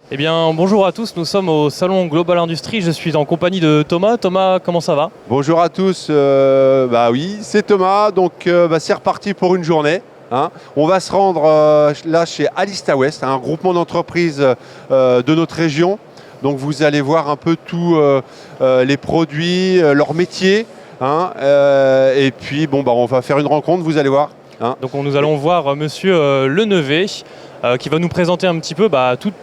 Eh bien, bonjour à tous, nous sommes au salon Global Industrie, je suis en compagnie de Thomas. Thomas, comment ça va? Bonjour à tous, bah oui, c'est Thomas, donc c'est reparti pour une journée, hein. On va se rendre là chez Alista West, un groupement d'entreprises de notre région. Donc vous allez voir un peu tous les produits, leurs métiers, hein, et puis bon, bah, on va faire une rencontre, vous allez voir, hein. Donc nous allons voir monsieur Lenevé qui va nous présenter un petit peu tout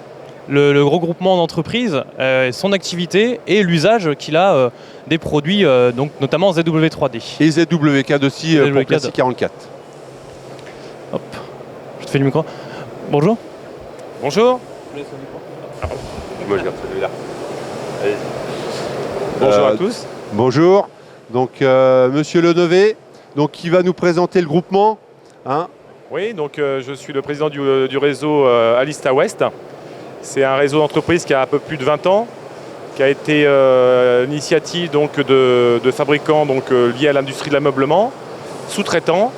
le regroupement d'entreprises, son activité et l'usage qu'il a des produits, donc notamment ZW3D. Et ZWCAD aussi pour ZWCAD. Classic 44. Hop, je te fais le micro. Bonjour. Bonjour. Moi je garde celui-là. Bonjour à tous. Bonjour, donc monsieur Lenevé, donc qui va nous présenter le groupement, hein. Oui, donc je suis le président du réseau Alista West. C'est un réseau d'entreprises qui a un peu plus de 20 ans, qui a été l'initiative donc, de fabricants donc, liés à l'industrie de l'ameublement, sous-traitants,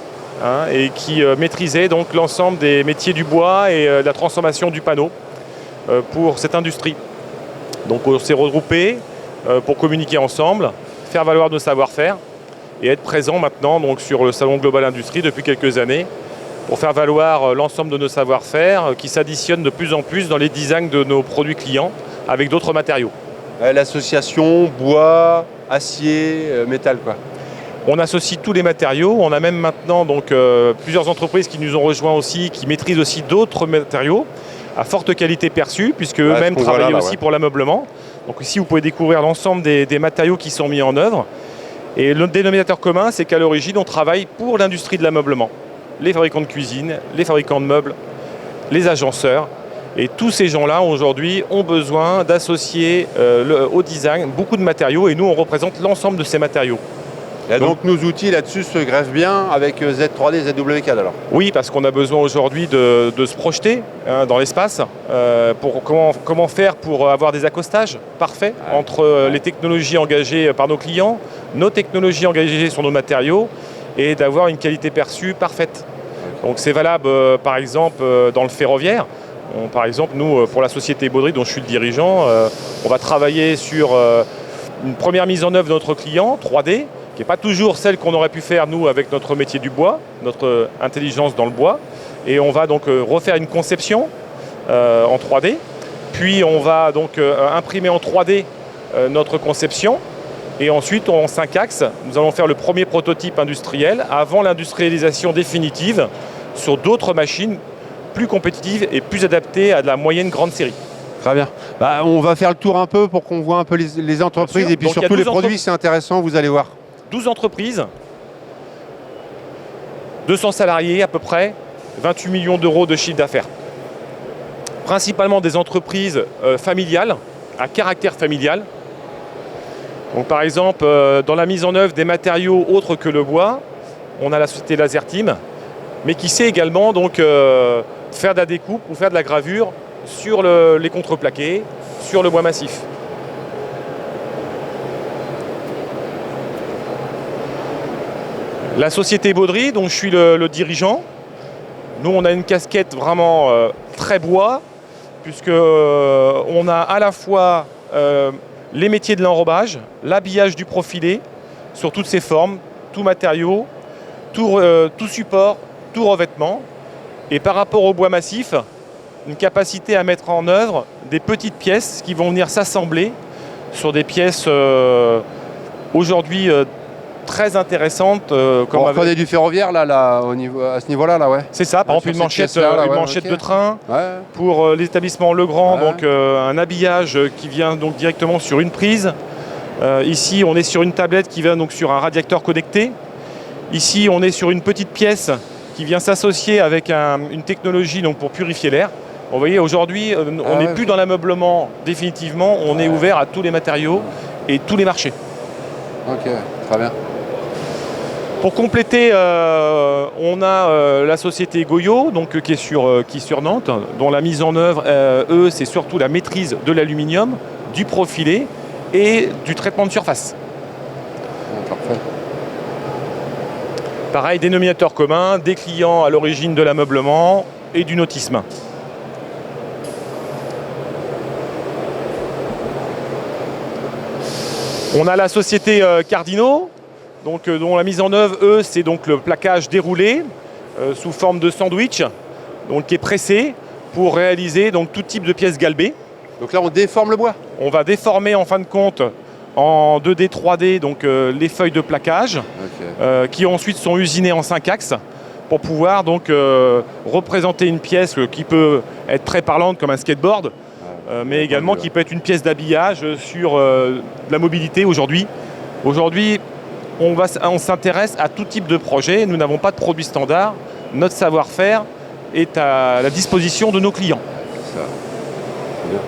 hein, et qui maîtrisait donc l'ensemble des métiers du bois et de la transformation du panneau pour cette industrie. Donc on s'est regroupés pour communiquer ensemble, faire valoir nos savoir-faire et être présent maintenant donc, sur le salon Global Industrie depuis quelques années pour faire valoir l'ensemble de nos savoir-faire qui s'additionnent de plus en plus dans les designs de nos produits clients avec d'autres matériaux. L'association bois, acier, métal quoi. On associe tous les matériaux, on a même maintenant donc, plusieurs entreprises qui nous ont rejoints aussi, qui maîtrisent aussi d'autres matériaux à forte qualité perçue, puisque eux-mêmes travaillent aussi pour l'ameublement. Donc ici vous pouvez découvrir l'ensemble des matériaux qui sont mis en œuvre. Et le dénominateur commun, c'est qu'à l'origine, on travaille pour l'industrie de l'ameublement. Les fabricants de cuisine, les fabricants de meubles, les agenceurs. Et tous ces gens-là, aujourd'hui, ont besoin d'associer au design beaucoup de matériaux. Et nous, on représente l'ensemble de ces matériaux. Et donc nos outils là-dessus se greffent bien avec Z3D, ZWCAD alors. Oui, parce qu'on a besoin aujourd'hui de se projeter hein, dans l'espace. Pour comment faire pour avoir des accostages parfaits entre les technologies engagées par nos clients, nos technologies engagées sur nos matériaux, et d'avoir une qualité perçue parfaite. Donc c'est valable par exemple dans le ferroviaire. Par exemple, nous, pour la société Baudry, dont je suis le dirigeant, on va travailler sur une première mise en œuvre de notre client, 3D, qui n'est pas toujours celle qu'on aurait pu faire, nous, avec notre métier du bois, notre intelligence dans le bois. Et on va donc refaire une conception en 3D. Puis on va donc imprimer en 3D notre conception. Et ensuite, en 5 axes, nous allons faire le premier prototype industriel avant l'industrialisation définitive sur d'autres machines plus compétitives et plus adaptées à de la moyenne grande série. Très bien. Bah, on va faire le tour un peu pour qu'on voit un peu les entreprises et puis donc, surtout les produits, c'est intéressant, vous allez voir. 12 entreprises, 200 salariés à peu près, 28 millions d'euros de chiffre d'affaires. Principalement des entreprises familiales, à caractère familial. Donc, par exemple, dans la mise en œuvre des matériaux autres que le bois, on a la société Laserteam, mais qui sait également donc, faire de la découpe ou faire de la gravure sur les contreplaqués, sur le bois massif. La société Baudry, dont je suis le dirigeant, nous on a une casquette vraiment très bois, puisque on a à la fois les métiers de l'enrobage, l'habillage du profilé, sur toutes ses formes, tout matériau, tout support, tout revêtement. Et par rapport au bois massif, une capacité à mettre en œuvre des petites pièces qui vont venir s'assembler sur des pièces aujourd'hui très intéressantes. On reconnaît du ferroviaire là, à ce niveau-là, là, ouais. C'est ça, par exemple une manchette, de train. Ouais. Pour l'établissement Legrand, donc un habillage qui vient donc directement sur une prise. Ici, on est sur une tablette qui vient donc sur un radiateur connecté. Ici, on est sur une petite pièce qui vient s'associer avec une technologie donc, pour purifier l'air. Vous voyez, aujourd'hui, on n'est plus dans l'ameublement définitivement, on est ouvert à tous les matériaux et tous les marchés. Ok, très bien. Pour compléter, on a la société Goyot, donc, qui est sur Nantes, dont la mise en œuvre, c'est surtout la maîtrise de l'aluminium, du profilé et du traitement de surface. Parfait. Pareil, dénominateur commun, des clients à l'origine de l'ameublement et du nautisme. On a la société Cardinaux, donc, dont la mise en œuvre, eux, c'est donc le plaquage déroulé sous forme de sandwich, donc qui est pressé pour réaliser donc tout type de pièces galbées. Donc là, on déforme le bois. On va déformer en fin de compte en 2D, 3D donc les feuilles de plaquage qui ensuite sont usinées en 5 axes pour pouvoir donc représenter une pièce qui peut être très parlante comme un skateboard, mais également qui peut être une pièce d'habillage sur de la mobilité aujourd'hui. Aujourd'hui, on s'intéresse à tout type de projet. Nous n'avons pas de produit standard. Notre savoir-faire est à la disposition de nos clients. Ça. Bien.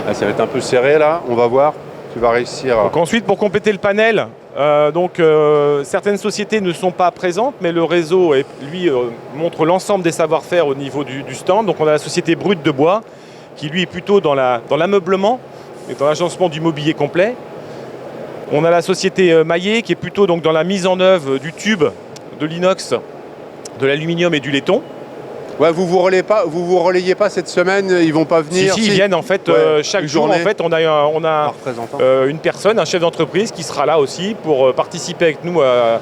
Ah, ça va être un peu serré là, on va voir. Tu vas réussir. Donc ensuite, pour compléter le panel, certaines sociétés ne sont pas présentes, mais le réseau, lui, montre l'ensemble des savoir-faire au niveau du stand. Donc on a la société Brut de Bois, qui lui est plutôt dans l'ameublement et dans l'agencement du mobilier complet. On a la société Maillet, qui est plutôt donc dans la mise en œuvre du tube, de l'inox, de l'aluminium et du laiton. Ouais, vous vous relayez pas cette semaine, ils vont pas venir. Si, ils viennent en fait chaque jour. En fait, on a une personne, un chef d'entreprise qui sera là aussi pour participer avec nous à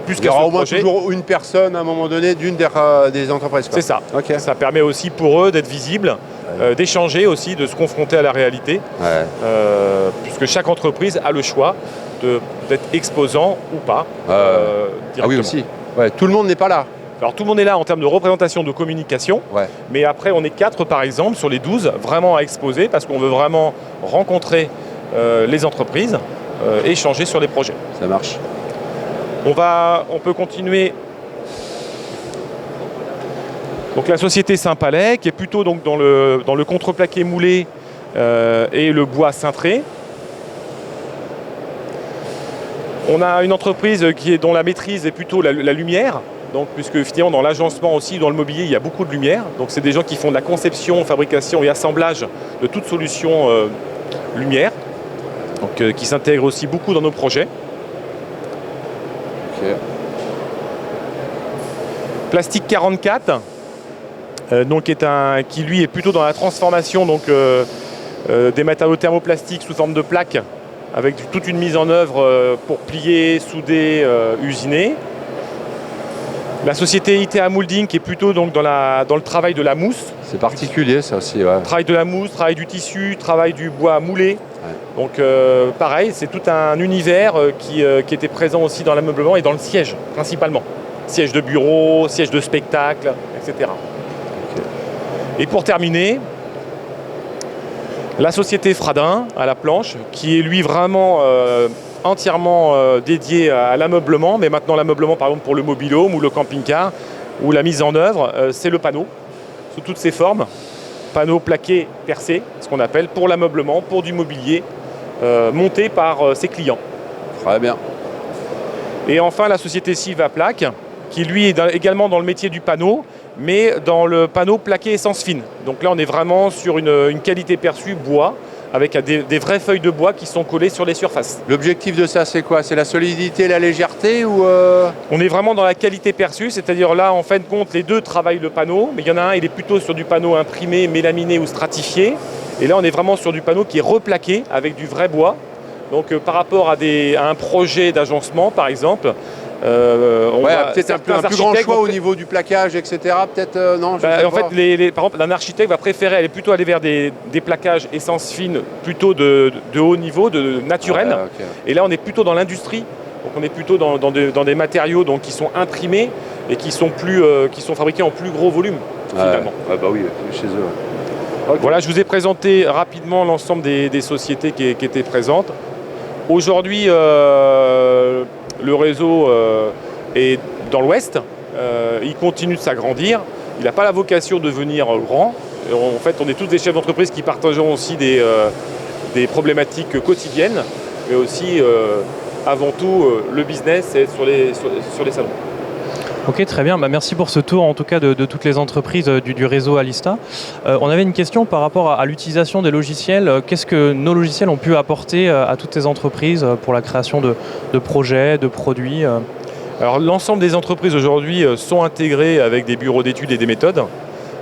plus qu'à ce projet. Il y aura au moins toujours une personne à un moment donné d'une des entreprises. C'est ça. Okay. Ça permet aussi pour eux d'être visibles, d'échanger aussi, de se confronter à la réalité, puisque chaque entreprise a le choix d'être exposant ou pas. Ah oui aussi. Ouais, tout le monde n'est pas là. Alors tout le monde est là en termes de représentation, de communication, mais après on est 4 par exemple sur les 12 vraiment à exposer parce qu'on veut vraiment rencontrer les entreprises, échanger sur les projets. Ça marche. On peut continuer. Donc la société Saint-Palais qui est plutôt donc dans le contreplaqué moulé et le bois cintré. On a une entreprise dont la maîtrise est plutôt la lumière. Donc, puisque finalement dans l'agencement aussi, dans le mobilier, il y a beaucoup de lumière. Donc c'est des gens qui font de la conception, fabrication et assemblage de toute solution lumière, donc, qui s'intègrent aussi beaucoup dans nos projets. Plastique 44, qui lui est plutôt dans la transformation des matériaux thermoplastiques sous forme de plaques, avec toute une mise en œuvre pour plier, souder, usiner. La société ITA Moulding qui est plutôt donc dans le travail de la mousse. C'est particulier ça aussi. Ouais. Travail de la mousse, travail du tissu, travail du bois moulé. Ouais. Donc pareil, c'est tout un univers qui était présent aussi dans l'ameublement et dans le siège principalement. Siège de bureau, siège de spectacle, etc. Okay. Et pour terminer, la société Fradin à la planche qui est lui vraiment entièrement dédié à l'ameublement, mais maintenant l'ameublement par exemple pour le mobil-home ou le camping-car, où la mise en œuvre, c'est le panneau, sous toutes ses formes, panneau plaqué, percé, ce qu'on appelle, pour l'ameublement, pour du mobilier, monté par ses clients. Très bien. Et enfin la société Silva Plaque, qui lui est également dans le métier du panneau, mais dans le panneau plaqué essence fine. Donc là on est vraiment sur une qualité perçue bois, avec des vraies feuilles de bois qui sont collées sur les surfaces. L'objectif de ça, c'est quoi? C'est la solidité, la légèreté ou On est vraiment dans la qualité perçue, c'est-à-dire là, en fin de compte, les deux travaillent le panneau, mais il y en a un, il est plutôt sur du panneau imprimé, mélaminé ou stratifié, et là, on est vraiment sur du panneau qui est replaqué avec du vrai bois. Donc, par rapport à un projet d'agencement, par exemple, peut-être un plus grand choix au niveau du plaquage, etc. Peut-être non. En fait, par exemple, un architecte va préférer plutôt aller vers des plaquages essence fine, plutôt de haut niveau, de naturel. Okay. Et là, on est plutôt dans l'industrie. Donc, on est plutôt dans des matériaux qui sont imprimés et qui sont fabriqués en plus gros volume, finalement. Ah bah oui, chez eux. Okay. Voilà, je vous ai présenté rapidement l'ensemble des sociétés qui étaient présentes. Aujourd'hui, le réseau est dans l'ouest, il continue de s'agrandir, il n'a pas la vocation de devenir grand. En fait, on est tous des chefs d'entreprise qui partageons aussi des problématiques quotidiennes, mais aussi, avant tout, le business et sur les salons. Ok, très bien. Merci pour ce tour, en tout cas, de toutes les entreprises du réseau Alista. On avait une question par rapport à l'utilisation des logiciels. Qu'est-ce que nos logiciels ont pu apporter à toutes ces entreprises pour la création de projets, de produits Alors, l'ensemble des entreprises aujourd'hui sont intégrées avec des bureaux d'études et des méthodes.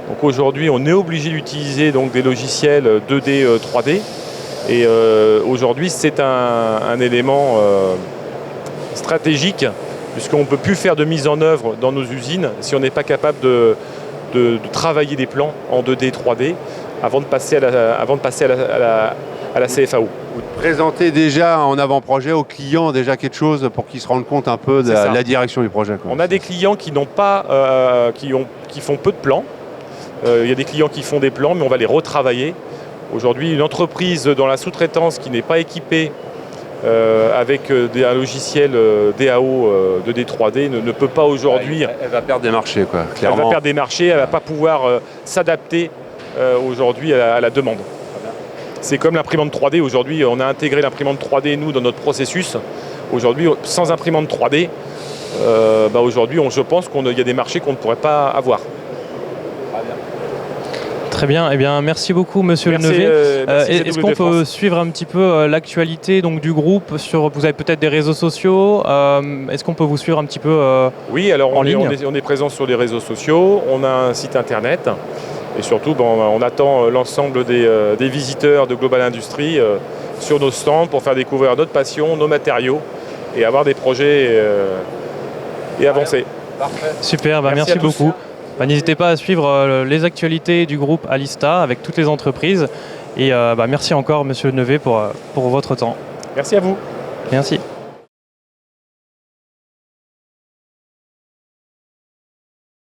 Donc aujourd'hui, on est obligé d'utiliser donc des logiciels 2D, 3D. Et aujourd'hui, c'est un élément stratégique, puisqu'on ne peut plus faire de mise en œuvre dans nos usines si on n'est pas capable de travailler des plans en 2D, 3D avant de passer à la CFAO. Vous présentez déjà en avant-projet aux clients déjà quelque chose pour qu'ils se rendent compte un peu de la direction du projet, quoi. On a des clients qui n'ont pas, qui font peu de plans. Il y a des clients qui font des plans, mais on va les retravailler. Aujourd'hui, une entreprise dans la sous-traitance qui n'est pas équipée avec un logiciel DAO 2D 3D ne peut pas aujourd'hui. Elle va perdre des marchés, quoi, clairement. Elle va perdre des marchés, elle ne va pas pouvoir s'adapter aujourd'hui à la demande. C'est comme l'imprimante 3D. Aujourd'hui, on a intégré l'imprimante 3D, nous, dans notre processus. Aujourd'hui, sans imprimante 3D, aujourd'hui, je pense qu'il y a des marchés qu'on ne pourrait pas avoir. Très bien, eh bien, merci beaucoup Monsieur Lenevé. Est-ce qu'on peut suivre un petit peu l'actualité donc, du groupe vous avez peut-être des réseaux sociaux, est-ce qu'on peut vous suivre un petit peu Oui, alors en on ligne est présent sur les réseaux sociaux, on a un site internet et surtout on attend l'ensemble des visiteurs de Global Industries sur nos stands pour faire découvrir notre passion, nos matériaux et avoir des projets et avancer. Parfait. Super, merci beaucoup. N'hésitez pas à suivre les actualités du groupe Alista avec toutes les entreprises. Et merci encore, Monsieur Lenevé, pour votre temps. Merci à vous. Merci.